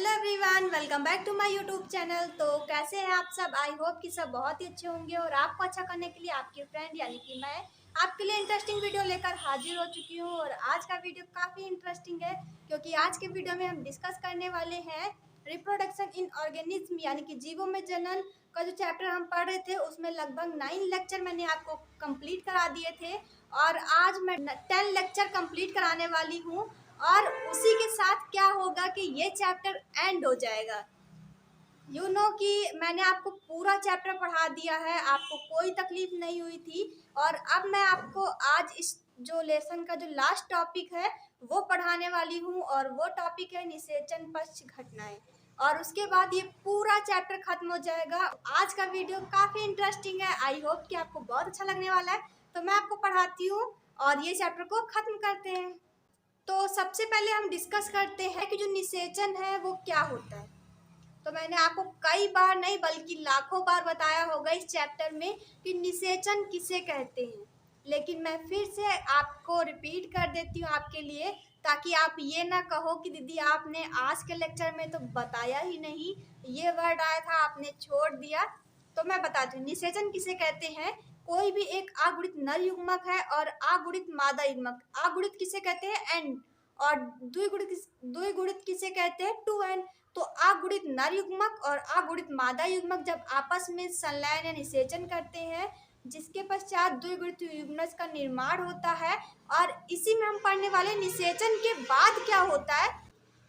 Hello everyone, welcome back to my YouTube channel. तो कैसे हैं आप सब? आई होप कि सब बहुत ही अच्छे होंगे और आपको अच्छा करने के लिए आपके फ्रेंड यानी कि मैं आपके लिए इंटरेस्टिंग वीडियो लेकर हाजिर हो चुकी हूं। और आज का वीडियो काफ़ी इंटरेस्टिंग है क्योंकि आज के वीडियो में हम डिस्कस करने वाले हैं रिप्रोडक्शन इन ऑर्गेनिज्म यानी कि जीवों में जनन का जो चैप्टर हम पढ़ रहे थे उसमें लगभग 9 लेक्चर मैंने आपको कंप्लीट करा दिए थे और आज मैं 10 लेक्चर कंप्लीट कराने वाली हूँ। और उसी के साथ क्या होगा कि ये चैप्टर एंड हो जाएगा। कि मैंने आपको पूरा चैप्टर पढ़ा दिया है, आपको कोई तकलीफ नहीं हुई थी। और अब मैं आपको आज इस जो लेसन का जो लास्ट टॉपिक है वो पढ़ाने वाली हूँ और वो टॉपिक है निषेचन पक्ष घटनाएं। और उसके बाद ये पूरा चैप्टर खत्म हो जाएगा। आज का वीडियो काफ़ी इंटरेस्टिंग है, आई होप कि आपको बहुत अच्छा लगने वाला है। तो मैं आपको पढ़ाती हूँ और ये चैप्टर को ख़त्म करते हैं। तो सबसे पहले हम डिस्कस करते हैं कि जो निषेचन है वो क्या होता है। तो मैंने आपको कई बार नहीं बल्कि लाखों बार बताया होगा इस चैप्टर में कि निषेचन किसे कहते हैं, लेकिन मैं फिर से आपको रिपीट कर देती हूँ आपके लिए, ताकि आप ये ना कहो कि दीदी आपने आज के लेक्चर में तो बताया ही नहीं, ये वर्ड आया था आपने छोड़ दिया। तो मैं बताती हूँ निषेचन किसे कहते हैं। कोई भी एक अगुणित नर युग्मक है और अगुणित मादा युग्मक। अगुणित किसे कहते हैं? एन। और द्विगुणित किसे कहते हैं? Two N. तो अगुणित नर युग्मक और अगुणित मादा युग्मक जब आपस में संलयन या निषेचन करते हैं, जिसके पश्चात द्विगुणित युग्मक का निर्माण होता है। और इसी में हम पढ़ने वाले निषेचन के बाद क्या होता है,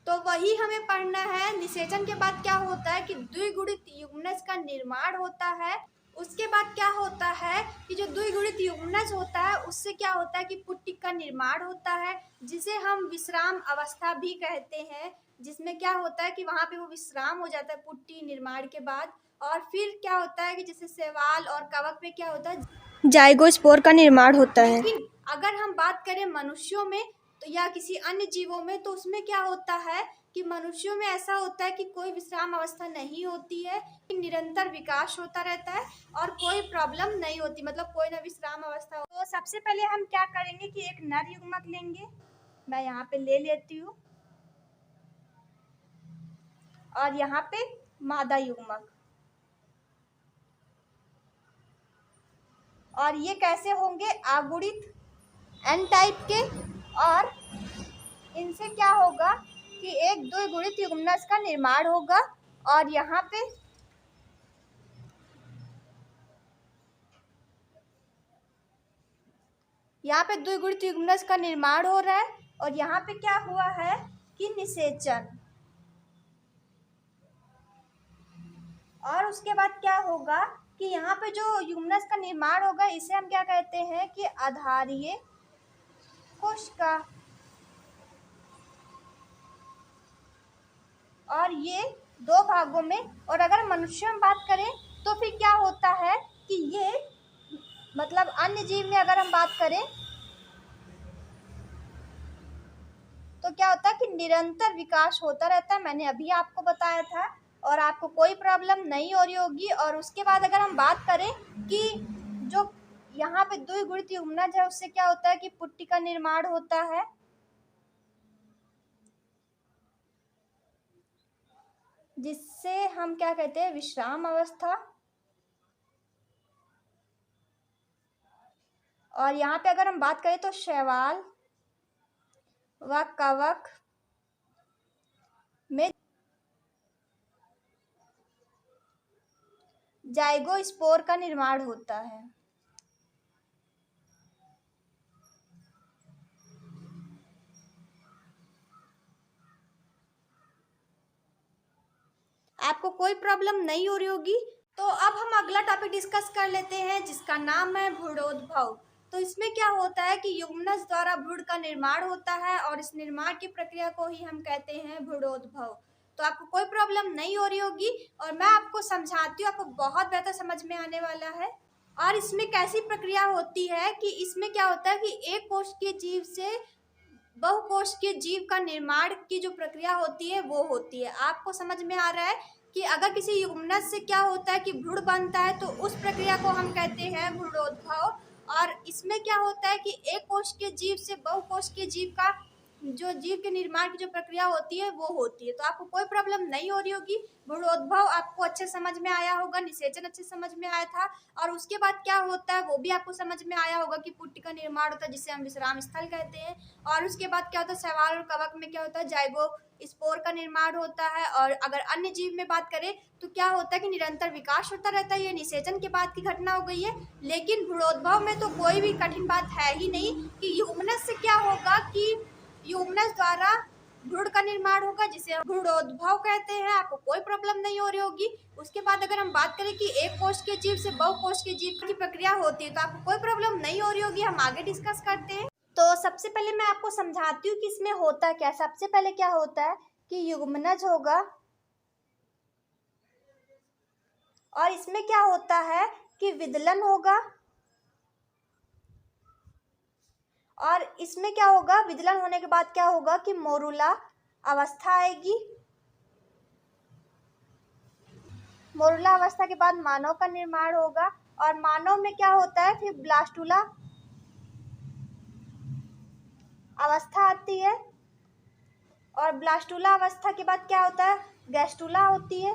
तो वही हमें पढ़ना है। निषेचन के बाद क्या होता है कि द्विगुणित युग्मक का निर्माण होता है। उसके बाद क्या होता है कि जो द्विगुणित युग्मक होता है उससे क्या होता है कि पुट्टिका का निर्माण होता है, जिसे हम विश्राम अवस्था भी कहते हैं। जिसमें क्या होता है कि वहाँ पे वो विश्राम हो जाता है पुट्टी निर्माण के बाद। और फिर क्या होता है कि जैसे शैवाल और कवक पे क्या होता है, जाइगोस्पोर का निर्माण होता है। लेकिन अगर हम बात करें मनुष्यों में तो या किसी अन्य जीवों में, तो उसमें क्या होता है कि मनुष्यों में ऐसा होता है कि कोई विश्राम अवस्था नहीं होती है, निरंतर विकास होता रहता है और कोई प्रॉब्लम नहीं होती, मतलब कोई ना विश्राम अवस्था हो। तो सबसे पहले हम क्या करेंगे कि एक नर युग्मक लेंगे, मैं यहाँ पे ले लेती हूँ, और यहाँ पे मादा युग्मक। और ये कैसे होंगे? अगुणित एन टाइप के। और इनसे क्या होगा कि एक द्विगुणित युग्मक का निर्माण होगा। और यहाँ पे द्विगुणित युग्मक का निर्माण हो रहा है। और यहाँ पे क्या हुआ है कि निषेचन। और उसके बाद क्या होगा कि यहाँ पे जो युग्मक का निर्माण होगा इसे हम क्या कहते हैं कि आधारीय कोशिका। और ये दो भागों में। और अगर मनुष्य में बात करें तो फिर क्या होता है कि ये मतलब अन्य जीव में अगर हम बात करें तो क्या होता है कि निरंतर विकास होता रहता है। मैंने अभी आपको बताया था और आपको कोई प्रॉब्लम नहीं हो रही होगी। और उसके बाद अगर हम बात करें कि जो यहाँ पे द्विगुणित युग्मक है उससे क्या होता है कि पुट्टी का निर्माण होता है, जिससे हम क्या कहते हैं विश्राम अवस्था। और यहाँ पे अगर हम बात करें तो शैवाल व कवक में जाइगोस्पोर का निर्माण होता है। आपको कोई प्रॉब्लम नहीं हो रही होगी। तो अब हम अगला टॉपिक डिस्कस कर लेते हैं जिसका नाम है भ्रूणोद्भव। तो इसमें क्या होता है कि युग्मक द्वारा भ्रूण का निर्माण होता है और इस निर्माण की प्रक्रिया को ही हम कहते हैं भ्रूणोद्भव। तो आपको कोई प्रॉब्लम नहीं हो रही होगी और मैं आपको समझाती हूँ, आपको बहुत बेहतर समझ में आने वाला है। और इसमें कैसी प्रक्रिया होती है कि इसमें क्या होता है कि एक कोशिकीय जीव से बहुकोशिकीय जीव का निर्माण की जो प्रक्रिया होती है वो होती है। आपको समझ में आ रहा है कि अगर किसी युग्मक से क्या होता है कि भ्रूण बनता है तो उस प्रक्रिया को हम कहते हैं भ्रूणोद्भव। और इसमें क्या होता है कि एक कोशिकीय जीव से बहुकोशिकीय जीव का जो जीव के निर्माण की जो प्रक्रिया होती है वो होती है। तो आपको कोई प्रॉब्लम नहीं हो रही होगी। भ्रूणोद्भव आपको अच्छे समझ में आया होगा, निषेचन अच्छे समझ में आया था, और उसके बाद क्या होता है वो भी आपको समझ में आया होगा कि पुट्टी का निर्माण होता है जिसे हम विश्राम स्थल कहते हैं। और उसके बाद क्या होता है, शैवाल और कवक में क्या होता है, जाइगो स्पोर का निर्माण होता है। और अगर अन्य जीव में बात करें तो क्या होता है कि निरंतर विकास होता रहता है। ये निषेचन के बाद की घटना हो गई है। लेकिन भ्रूणोद्भव में तो कोई भी कठिन बात है ही नहीं कि ह्यूमनस से क्या होगा कि ह्यूमनस द्वारा भ्रूण का निर्माण होगा जिसे हम भ्रूणोद्भव कहते हैं। आपको कोई प्रॉब्लम नहीं हो रही होगी। उसके बाद अगर हम बात करें कि एक कोष के जीव से बहुकोष के जीव की प्रक्रिया होती है तो आपको कोई प्रॉब्लम नहीं हो रही होगी। हम आगे डिस्कस करते हैं। तो सबसे पहले मैं आपको समझाती हूँ कि इसमें होता क्या है। सबसे पहले क्या होता है कि युग्मनज होगा, और इसमें क्या होता है कि विदलन होगा, और इसमें क्या होगा, विदलन होने के बाद क्या होगा कि मोरुला अवस्था आएगी। मोरुला अवस्था के बाद मानव का निर्माण होगा, और मानव में क्या होता है फिर ब्लास्टुला अवस्था आती है, और ब्लास्टुला अवस्था के बाद क्या होता है, गैस्टुला होती है,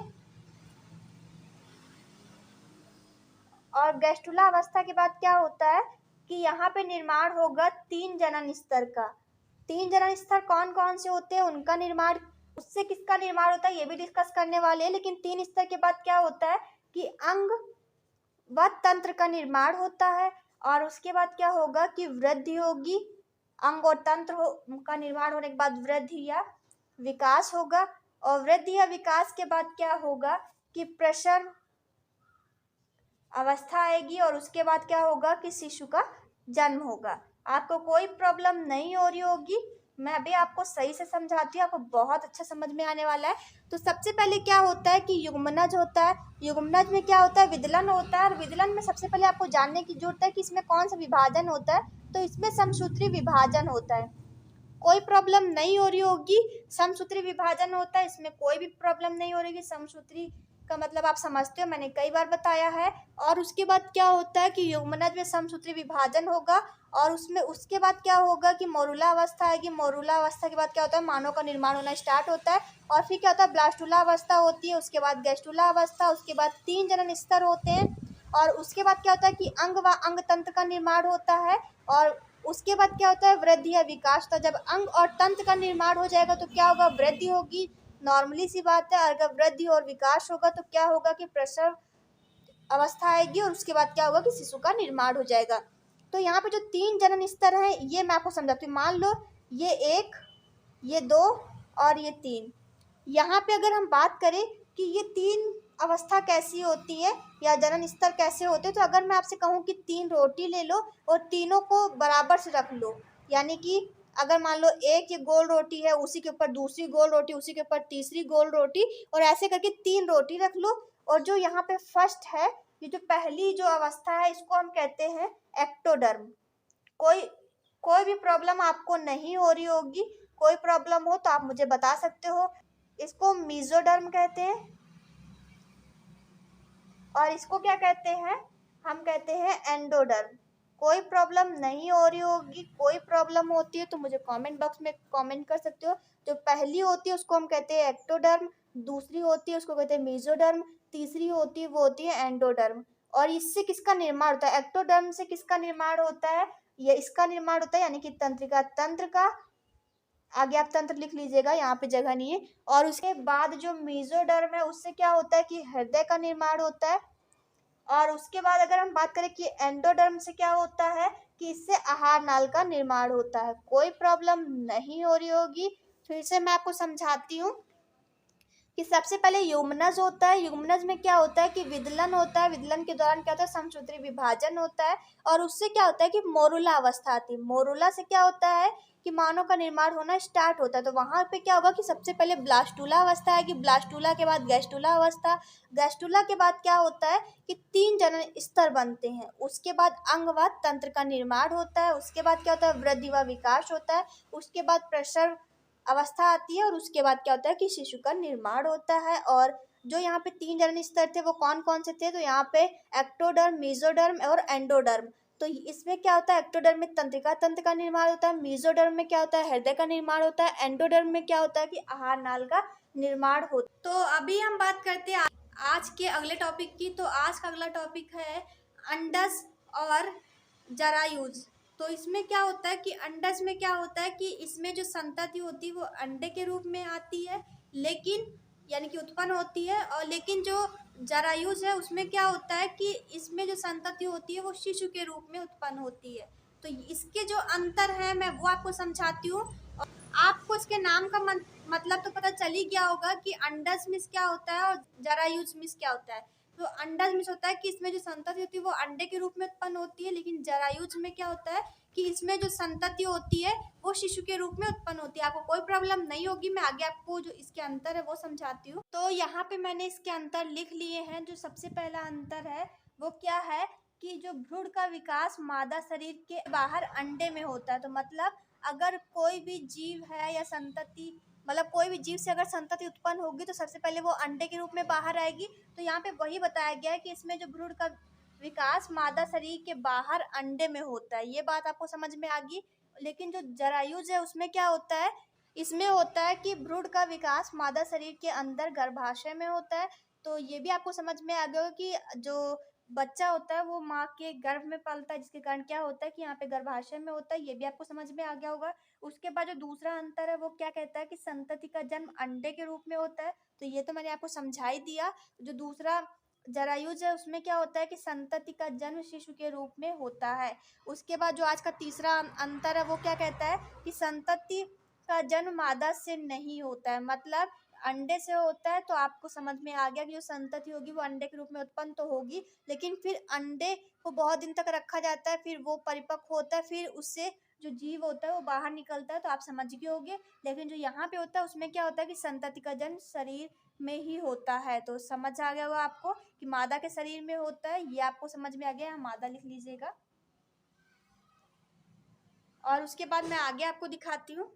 और गैस्टुला अवस्था के बाद क्या होता है कि यहाँ पे निर्माण होगा 3 जनन स्तर का। 3 जनन स्तर कौन कौन से होते हैं, उनका निर्माण, उससे किसका निर्माण होता है ये भी डिस्कस करने वाले हैं। लेकिन 3 स्तर के बाद क्या होता है कि अंग व तंत्र का निर्माण होता है, और उसके बाद क्या होगा कि वृद्धि होगी। अंग और तंत्र का निर्माण होने के बाद वृद्धि या विकास होगा, और वृद्धि या विकास के बाद क्या होगा कि प्रसव अवस्था आएगी, और उसके बाद क्या होगा कि शिशु का जन्म होगा। आपको कोई प्रॉब्लम नहीं हो रही होगी। मैं अभी आपको सही से समझाती हूँ, आपको बहुत अच्छा समझ में आने वाला है। तो सबसे पहले क्या होता है कि युग्मनज होता है। युग्मनज में क्या होता है, विदलन होता है, और विदलन में सबसे पहले आपको जानने की जरूरत है कि इसमें कौन सा विभाजन होता है। तो इसमें समसूत्री विभाजन होता है। कोई प्रॉब्लम नहीं हो रही होगी। समसूत्री विभाजन होता है, इसमें कोई भी प्रॉब्लम नहीं हो रही। समसूत्री का मतलब आप समझते हो, मैंने कई बार बताया है। और उसके बाद क्या होता है कि युग्मनज में समसूत्री विभाजन होगा, और उसमें उसके बाद क्या होगा कि मोरुला अवस्था आएगी। मोरुला अवस्था के बाद क्या होता है, मानव का निर्माण होना स्टार्ट होता है। और फिर क्या होता है, ब्लास्टुला अवस्था होती है, उसके बाद गैस्टुला अवस्था, उसके बाद 3 जनन स्तर होते हैं। और उसके बाद क्या होता है कि अंग व अंग तंत्र का निर्माण होता है, और उसके बाद क्या होता है वृद्धि या विकास। तो जब अंग और तंत्र का निर्माण हो जाएगा तो क्या होगा, वृद्धि होगी, नॉर्मली सी बात है। अगर वृद्धि और विकास होगा तो क्या होगा कि प्रसव अवस्था आएगी, और उसके बाद क्या होगा कि शिशु का निर्माण हो जाएगा। तो यहाँ पे जो 3 जनन स्तर हैं ये मैं आपको समझाती हूँ। मान लो ये 1, ये 2 और ये 3। यहाँ पे अगर हम बात करें कि ये 3 अवस्था कैसी होती है या जनन स्तर कैसे होते हैं, तो अगर मैं आपसे कहूँ कि 3 रोटी ले लो और तीनों को बराबर से रख लो, यानी कि अगर मान लो एक ये गोल रोटी है, उसी के ऊपर दूसरी गोल रोटी, उसी के ऊपर तीसरी गोल रोटी, और ऐसे करके 3 रोटी रख लो। और जो यहाँ पे फर्स्ट है, ये जो पहली जो अवस्था है, इसको हम कहते हैं एक्टोडर्म। कोई कोई भी प्रॉब्लम आपको नहीं हो रही होगी। कोई प्रॉब्लम हो तो आप मुझे बता सकते हो। इसको मेसोडर्म कहते हैं, और इसको क्या कहते हैं, हम कहते हैं एंडोडर्म। कोई प्रॉब्लम नहीं हो रही होगी। कोई प्रॉब्लम होती है तो मुझे कमेंट बॉक्स में कमेंट कर सकते हो। जो पहली होती है उसको हम कहते हैं एक्टोडर्म, दूसरी होती है उसको कहते हैं मेसोडर्म, तीसरी होती है वो होती है एंडोडर्म। और इससे किसका निर्माण होता है, एक्टोडर्म से किसका निर्माण होता है, ये इसका निर्माण होता है, यानी कि तंत्रिका तंत्र का। आगे आप तंत्र लिख लीजिएगा, यहाँ पे जगह नहीं है। और उसके बाद जो मेसोडर्म है उससे क्या होता है कि हृदय का निर्माण होता है। और उसके बाद अगर हम बात करें कि एंडोडर्म से क्या होता है कि इससे आहार नाल का निर्माण होता है। कोई प्रॉब्लम नहीं हो रही होगी। फिर से मैं आपको समझाती हूँ कि सबसे पहले युग्मनज होता है। युग्मनज में क्या होता है कि विदलन होता है। विदलन के दौरान क्या होता है, समसूत्री विभाजन होता है, और उससे क्या होता है कि मोरुला अवस्था आती है। मोरुला से क्या होता है कि मानव का निर्माण होना स्टार्ट होता है। तो वहां पे क्या होगा कि सबसे पहले ब्लास्टुला अवस्था आएगी, ब्लास्टुला के बाद गैस्टुला अवस्था, गैस्टुला के बाद क्या होता है कि 3 जनन स्तर बनते हैं। उसके बाद अंग व तंत्र का निर्माण होता है, उसके बाद क्या होता है वृद्धि व विकास होता है, उसके बाद प्रसव अवस्था आती है, और उसके बाद क्या होता है कि शिशु का निर्माण होता है। और जो यहाँ पे 3 जनन स्तर थे वो कौन कौन से थे, तो यहाँ पे एक्टोडर्म, मेसोडर्म और एंडोडर्म। तो इसमें क्या होता है, एक्टोडर्म में तंत्रिका तंत्र का निर्माण होता है, मेसोडर्म में क्या होता है, हृदय का निर्माण होता है, एंडोडर्म में क्या होता है कि आहार नाल का निर्माण होता है। तो अभी हम बात करते हैं आज के अगले टॉपिक की। तो आज का अगला टॉपिक है अंडज और जरायुज। तो इसमें क्या होता है कि अंडज में क्या होता है कि इसमें जो संतति होती है वो अंडे के रूप में आती है, लेकिन यानी कि उत्पन्न होती है, और लेकिन जो जरायुज है उसमें क्या होता है कि इसमें जो संतति होती है वो शिशु के रूप में उत्पन्न होती है। तो इसके जो अंतर है मैं वो आपको समझाती हूँ। आपको इसके नाम का मतलब तो पता चल ही गया होगा कि अंडज मिस क्या होता है और जरायुज मिस क्या होता है। तो अंडज मिस होता है कि इसमें जो संतति होती है वो अंडे के रूप में उत्पन्न होती है, लेकिन जरायुज में क्या होता है कि इसमें जो संतति होती है वो शिशु के रूप में उत्पन्न होती है। आपको कोई प्रॉब्लम नहीं होगी, मैं आगे आपको जो इसके अंतर है वो समझाती हूँ। तो यहाँ पे मैंने इसके अंतर लिख लिए हैं। जो सबसे पहला अंतर है वो क्या है कि जो भ्रूण का विकास मादा शरीर के बाहर अंडे में होता है। तो मतलब अगर कोई भी जीव है या संतति, मतलब कोई भी जीव से अगर संतति उत्पन्न होगी तो सबसे पहले वो अंडे के रूप में बाहर आएगी। तो यहाँ पे वही बताया गया है कि इसमें जो भ्रूण का विकास मादा शरीर के बाहर अंडे में होता है। ये बात आपको समझ में आ गई। लेकिन जो जरायुज है उसमें क्या होता है, इसमें होता है कि भ्रूण का विकास मादा शरीर के अंदर गर्भाशय में होता है। तो ये भी आपको समझ में आ गया होगा कि जो बच्चा होता है वो माँ के गर्भ में पलता है, जिसके कारण क्या होता है कि यहाँ पे गर्भाशय में होता है। ये भी आपको समझ में आ गया होगा। उसके बाद जो दूसरा अंतर है वो क्या कहता है कि संतति का जन्म अंडे के रूप में होता है। तो ये तो मैंने आपको समझा ही दिया। जो दूसरा जरायुज है उसमें क्या होता है कि संतति का जन्म शिशु के रूप में होता है। उसके बाद जो आज का तीसरा अंतर है वो क्या कहता है कि संतति का जन्म मादा से नहीं होता है, मतलब अंडे से होता है। तो आपको समझ में आ गया कि जो संतति होगी वो अंडे के रूप में उत्पन्न तो होगी, लेकिन फिर अंडे को बहुत दिन तक रखा जाता है, फिर वो परिपक्व होता है, फिर उससे जो जीव होता है वो बाहर निकलता है। तो आप समझ गए होंगे। लेकिन जो यहाँ पे होता है उसमें क्या होता है कि संतति का जन्म शरीर में ही होता है। तो समझ आ गया होगा आपको कि मादा के शरीर में होता है। ये आपको समझ में आ गया, मादा लिख लीजिएगा। और उसके बाद मैं आगे आपको दिखाती हूँ।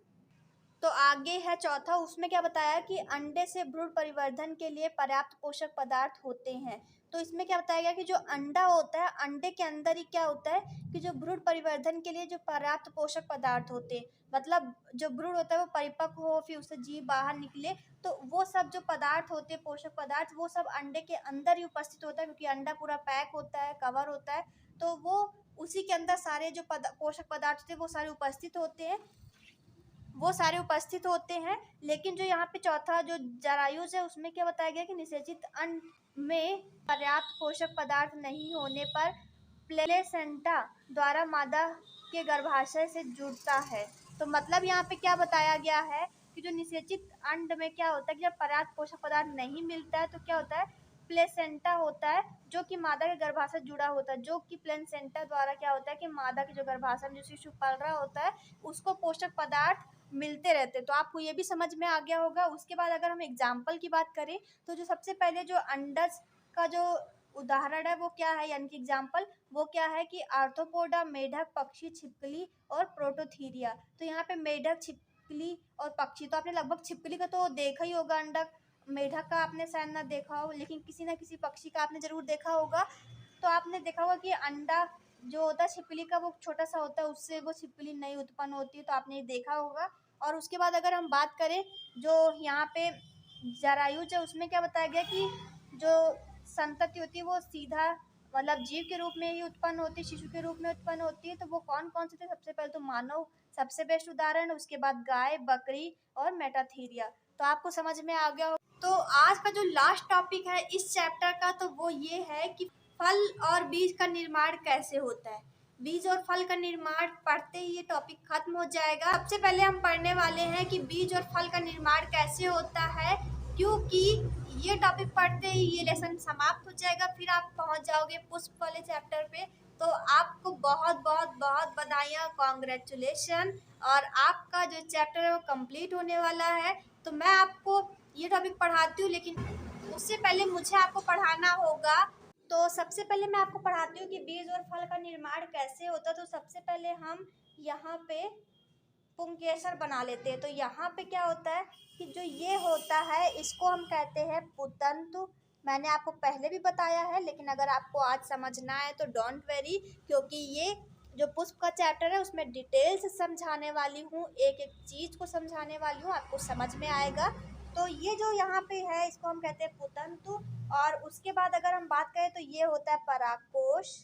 तो आगे है चौथा, उसमें क्या बताया कि अंडे से भ्रूण परिवर्धन के लिए पर्याप्त पोषक पदार्थ होते हैं। तो इसमें क्या बताया गया कि जो अंडा होता है, अंडे के अंदर ही क्या होता है कि जो भ्रूण परिवर्धन के लिए जो पर्याप्त पोषक पदार्थ होते हैं, मतलब जो भ्रूण होता है वो परिपक्व हो, फिर उससे जीव बाहर निकले, तो वो सब जो पदार्थ होते हैं, पोषक पदार्थ, वो सब अंडे के अंदर ही उपस्थित होता है, क्योंकि अंडा पूरा पैक होता है, कवर होता है। तो वो उसी के अंदर सारे जो पोषक पदार्थ होते हैं वो सारे उपस्थित होते हैं, वो सारे उपस्थित होते हैं। लेकिन जो यहाँ पे चौथा जो जरायुज है उसमें क्या बताया गया कि निषेचित अंड में पर्याप्त पोषक पदार्थ नहीं होने पर प्लेसेंटा द्वारा मादा के गर्भाशय से जुड़ता है। तो मतलब यहाँ पे क्या बताया गया है कि जो निषेचित अंड में क्या होता है कि जब पर्याप्त पोषक पदार्थ नहीं मिलता है तो क्या होता है, प्लेसेंटा होता है जो कि मादा के गर्भाशय से जुड़ा होता है, जो कि प्लेसेंटा द्वारा क्या होता है कि मादा के जो गर्भाशय में जो शिशु पल रहा होता है उसको पोषक पदार्थ मिलते रहते। तो आपको ये भी समझ में आ गया होगा। उसके बाद अगर हम एग्जाम्पल की बात करें तो जो सबसे पहले जो अंडज का जो उदाहरण है वो क्या है, यानी कि एग्जाम्पल वो क्या है कि आर्थ्रोपोडा, मेढक, पक्षी, छिपकली और प्रोटोथीरिया। तो यहाँ पे मेढक, छिपकली और पक्षी, तो आपने लगभग छिपकली का तो देखा ही होगा अंडा, मेढक का आपने शायद ना देखा हो, लेकिन किसी ना किसी पक्षी का आपने जरूर देखा होगा। तो आपने देखा होगा कि अंडा जो होता है छिपकली का वो छोटा सा होता है, उससे वो छिपकली नहीं उत्पन्न होती है। तो आपने ये देखा होगा। और उसके बाद अगर हम बात करें जो यहाँ पे जरायुज है उसमें क्या बताया गया कि जो संतति होती है वो सीधा मतलब जीव के रूप में ही उत्पन्न होती है, शिशु के रूप में उत्पन्न होती है। तो वो कौन कौन से थे, सबसे पहले तो मानव सबसे बेस्ट उदाहरण, उसके बाद गाय, बकरी और मेटाथीरिया। तो आपको समझ में आ गया हो। तो आज का जो लास्ट टॉपिक है इस चैप्टर का तो वो ये है कि फल और बीज का निर्माण कैसे होता है। बीज और फल का निर्माण पढ़ते ही ये टॉपिक खत्म हो जाएगा। सबसे पहले हम पढ़ने वाले हैं कि बीज और फल का निर्माण कैसे होता है, क्योंकि ये टॉपिक पढ़ते ही ये लेसन समाप्त हो जाएगा, फिर आप पहुंच जाओगे पुष्प वाले चैप्टर पे। तो आपको बहुत बहुत बहुत बधाइयाँ, कॉन्ग्रेचुलेशन, और आपका जो चैप्टर है वो कंप्लीट होने वाला है। तो मैं आपको ये टॉपिक पढ़ाती हूँ, लेकिन उससे पहले मुझे आपको पढ़ाना होगा। तो सबसे पहले मैं आपको पढ़ाती हूँ कि बीज और फल का निर्माण कैसे होता है। तो सबसे पहले हम यहाँ पे पुंकेसर बना लेते हैं। तो यहाँ पे क्या होता है कि जो ये होता है इसको हम कहते हैं पुतंतु, मैंने आपको पहले भी बताया है, लेकिन अगर आपको आज समझना है तो डोंट वेरी, क्योंकि ये जो पुष्प का चैप्टर है उसमें डिटेल से समझाने वाली हूँ, एक एक चीज़ को समझाने वाली हूँ, आपको समझ में आएगा। तो ये जो यहाँ पे है इसको हम कहते हैं पुतंतु। और उसके बाद अगर हम बात करें तो ये होता है परागकोश।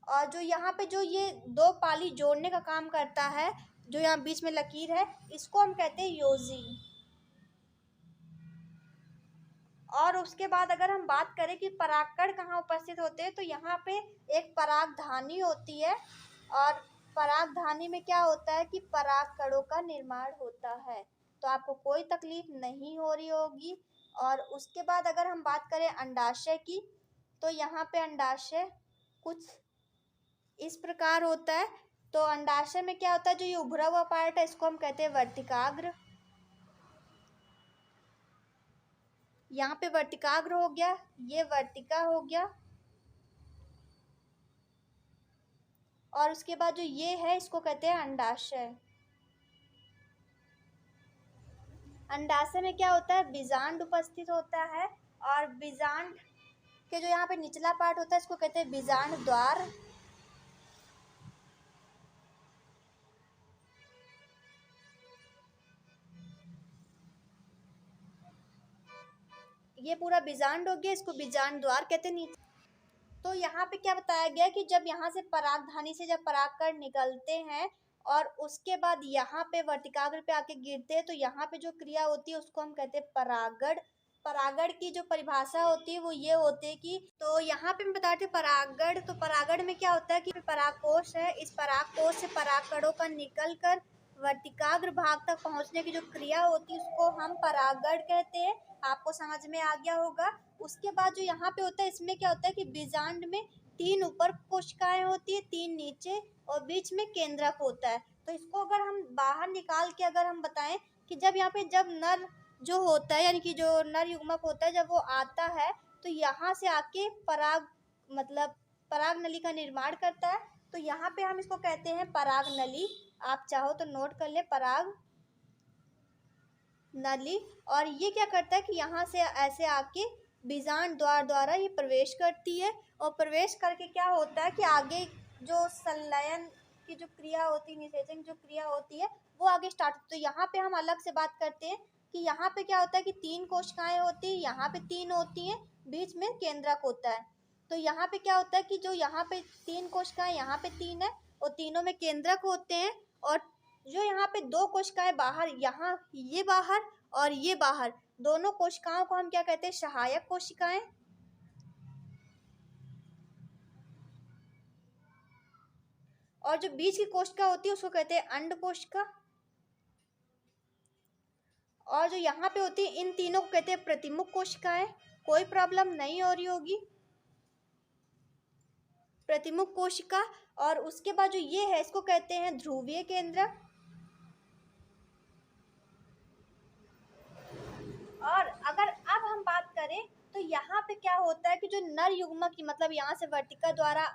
और जो यहाँ पे जो ये दो पाली जोड़ने का काम करता है, जो यहाँ बीच में लकीर है, इसको हम कहते हैं योजी। और उसके बाद अगर हम बात करें कि परागकण कहाँ उपस्थित होते हैं, तो यहाँ पे एक परागधानी होती है। और परागधानी में क्या होता है कि परागकणों का निर्माण होता है, तो आपको कोई तकलीफ नहीं हो रही होगी। और उसके बाद अगर हम बात करें अंडाशय की, तो यहाँ पे अंडाशय कुछ इस प्रकार होता है। तो अंडाशय में क्या होता है, जो ये उभरा हुआ पार्ट है इसको हम कहते हैं वर्तिकाग्र। यहाँ पे वर्तिकाग्र हो गया, ये वर्तिका हो गया। और उसके बाद जो ये है इसको कहते हैं अंडाशय। अंडाशय में क्या होता है, बीजांड उपस्थित होता है। और बीजांड के जो यहाँ पे निचला पार्ट होता है इसको कहते हैं बीजांड द्वार। ये पूरा बीजांड हो गया, इसको बीजांड द्वार कहते हैं। तो यहाँ पे क्या बताया गया कि जब यहाँ से परागधानी से जब परागकण निकलते हैं और उसके बाद यहाँ पे वर्तिकाग्र पे आके गिरते हैं, तो यहाँ पे जो क्रिया होती है उसको हम कहते हैं परागण। परागण की जो परिभाषा होती है वो ये होती है कि, तो यहाँ पे हम बताते हैं परागण। तो परागण में क्या होता है कि परागकोश है, इस परागकोश से परागकणों का निकल कर वर्तिकाग्र भाग तक पहुँचने की जो क्रिया होती है उसको हम परागण कहते हैं। आपको समझ में आ गया होगा। उसके बाद जो यहाँ पे होता है इसमें क्या होता है कि बीजांड में 3 ऊपर कोशिकाएं होती है, 3 नीचे, और बीच में केंद्रक होता है। तो इसको अगर हम बाहर निकाल के अगर हम बताएं कि जब यहाँ पे जब नर जो होता है, यानी कि जो नर युग्मक होता है, जब वो आता है तो यहाँ से आके पराग मतलब पराग नली का निर्माण करता है। तो यहाँ पे हम इसको कहते हैं पराग नली। आप चाहो तो नोट कर ले, पराग नली। और ये क्या करता है कि यहाँ से ऐसे आके बीजांड द्वार द्वारा ये प्रवेश करती है। और प्रवेश करके क्या होता है कि आगे जो संलयन की जो क्रिया होती है, निषेचन जो क्रिया होती है वो आगे स्टार्ट होती है। तो यहाँ पे हम अलग से बात करते हैं कि यहाँ पे क्या होता है कि 3 कोशिकाएं होती है, यहाँ पे 3 होती हैं, बीच में केंद्रक होता है। तो यहाँ पे क्या होता है कि जो यहाँ पे 3 कोशिकाएं, यहाँ पे 3 है और तीनों में केंद्रक होते हैं। और जो यहाँ पे 2 कोशिकाएं बाहर, यहाँ ये बाहर और ये बाहर, दोनों कोशिकाओं को हम क्या कहते हैं, सहायक कोशिकाएं। और जो बीच की कोशिका होती है उसको कहते हैं अंड कोशिका। और जो यहाँ पे होती है इन तीनों को कहते हैं प्रतिमुख कोशिकाएं। कोई प्रॉब्लम नहीं हो रही होगी, प्रतिमुख कोशिका। और उसके बाद जो ये है इसको कहते हैं ध्रुवीय केंद्रक। और अगर अब हम बात करें तो यहाँ पे क्या होता है कि जो नर युग्मक की मतलब यहाँ से वर्तिका द्वारा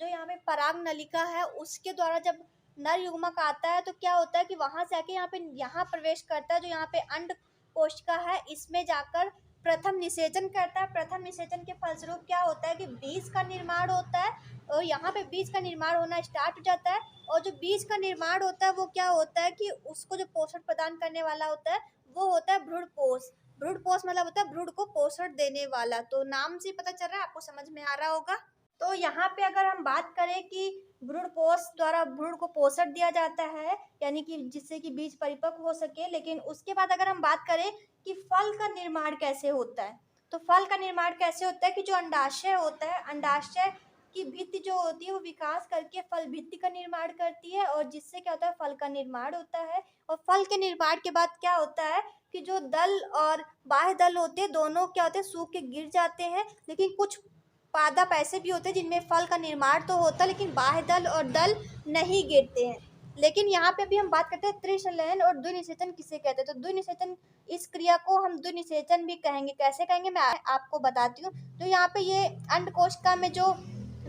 जो यहाँ पे पराग नलिका है उसके द्वारा जब नर युग्मक आता है तो क्या होता है कि वहां से आके यहाँ प्रवेश करता है। जो यहाँ पे अंड कोशिका है इसमें जाकर प्रथम निषेचन करता है। प्रथम निषेचन के फलस्वरूप क्या होता है कि बीज का निर्माण होता है। और यहाँ पे बीज का निर्माण होना स्टार्ट हो जाता है। और जो बीज का निर्माण होता है वो क्या होता है कि उसको जो पोषण प्रदान करने वाला होता है वो होता है भ्रूणपोष। भ्रूणपोष मतलब होता है भ्रूण को पोषण देने वाला। तो नाम से पता चल रहा है, आपको समझ में आ रहा होगा। तो यहाँ पे अगर हम बात करें कि भ्रूणपोष द्वारा भ्रूण को पोषण दिया जाता है, यानी कि जिससे कि बीज परिपक्व हो सके। लेकिन उसके बाद अगर हम बात करें कि फल का निर्माण कैसे होता है, तो फल का निर्माण कैसे होता है कि जो अंडाशय होता है, अंडाशय की भित्ति जो होती है वो विकास करके फल भित्ति का निर्माण करती है। और जिससे क्या होता है, फल का निर्माण होता है। और फल के निर्माण के बाद क्या होता है कि जो दल और बाह्य दल होते हैं दोनों क्या होते हैं, सूख के गिर जाते हैं। लेकिन कुछ पादप ऐसे भी होते हैं जिनमें फल का निर्माण तो होता है लेकिन बाह्य दल और दल नहीं गिरते हैं। लेकिन यहाँ पे अभी हम बात करते हैं त्रिसंलयन और द्विनिषेचन किसे कहते हैं। तो द्विनिषेचन, इस क्रिया को हम द्विनिषेचन भी कहेंगे। कैसे कहेंगे मैं आपको बताती हूँ। तो यहाँ पे ये अंड कोशिका में जो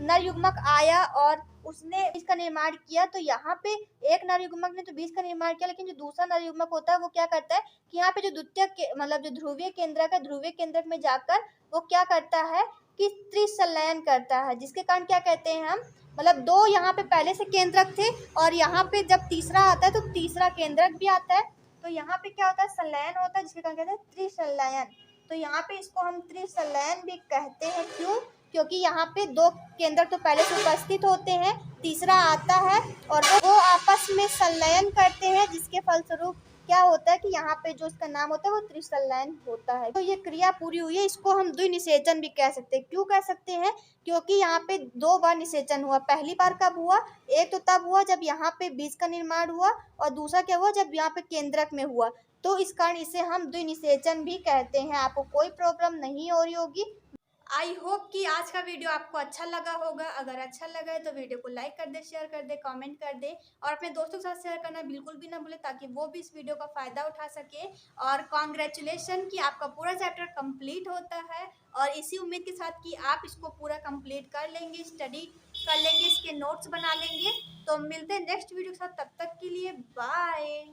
नर युग्मक आया और उसने बीज का निर्माण किया, तो यहाँ पे एक नर युग्मक ने तो बीज का निर्माण किया, लेकिन जो दूसरा नर युग्मक होता है वो क्या करता है कि यहाँ पे जो द्वितीयक मतलब जो ध्रुवीय केंद्रक है, ध्रुवीय केंद्रक में जाकर वो क्या करता है कि त्रिसंलयन करता है, जिसके कारण क्या कहते हैं हम, मतलब दो यहाँ पे पहले से केंद्रक थे और यहाँ पे जब तीसरा आता है तो तीसरा केंद्रक भी आता है, तो यहाँ पे क्या होता है, संलयन होता है, जिसके कारण कहते हैं त्रिसंलयन। तो यहाँ पे इसको हम त्रिसंलयन भी कहते हैं। क्यों? क्योंकि यहाँ पे दो केंद्रक तो पहले से उपस्थित होते हैं, तीसरा आता है और वो आपस में संलयन करते हैं, जिसके फलस्वरूप क्या होता है कि यहाँ पे जो इसका नाम होता है वो त्रिसंलयन होता है। तो ये क्रिया पूरी हुई है, इसको हम द्विनिषेचन भी कह सकते हैं। क्यों कह सकते हैं? क्योंकि यहाँ पे दो बार निषेचन हुआ। पहली बार कब हुआ? एक तो तब हुआ जब यहाँ पे बीज का निर्माण हुआ, और दूसरा क्या हुआ, जब यहाँ पे केंद्रक में हुआ। तो इस कारण इसे हम द्विनिषेचन भी कहते हैं। आपको कोई प्रॉब्लम नहीं हो रही होगी। आई होप कि आज का वीडियो आपको अच्छा लगा होगा। अगर अच्छा लगा है तो वीडियो को लाइक कर दे, शेयर कर दे, कमेंट कर दे और अपने दोस्तों के साथ शेयर करना बिल्कुल भी ना भूले, ताकि वो भी इस वीडियो का फ़ायदा उठा सके। और कॉन्ग्रेचुलेशन कि आपका पूरा चैप्टर कंप्लीट होता है, और इसी उम्मीद के साथ कि आप इसको पूरा कंप्लीट कर लेंगे, स्टडी कर लेंगे, इसके नोट्स बना लेंगे। तो मिलते हैं नेक्स्ट वीडियो के साथ, तब तक के लिए बाय।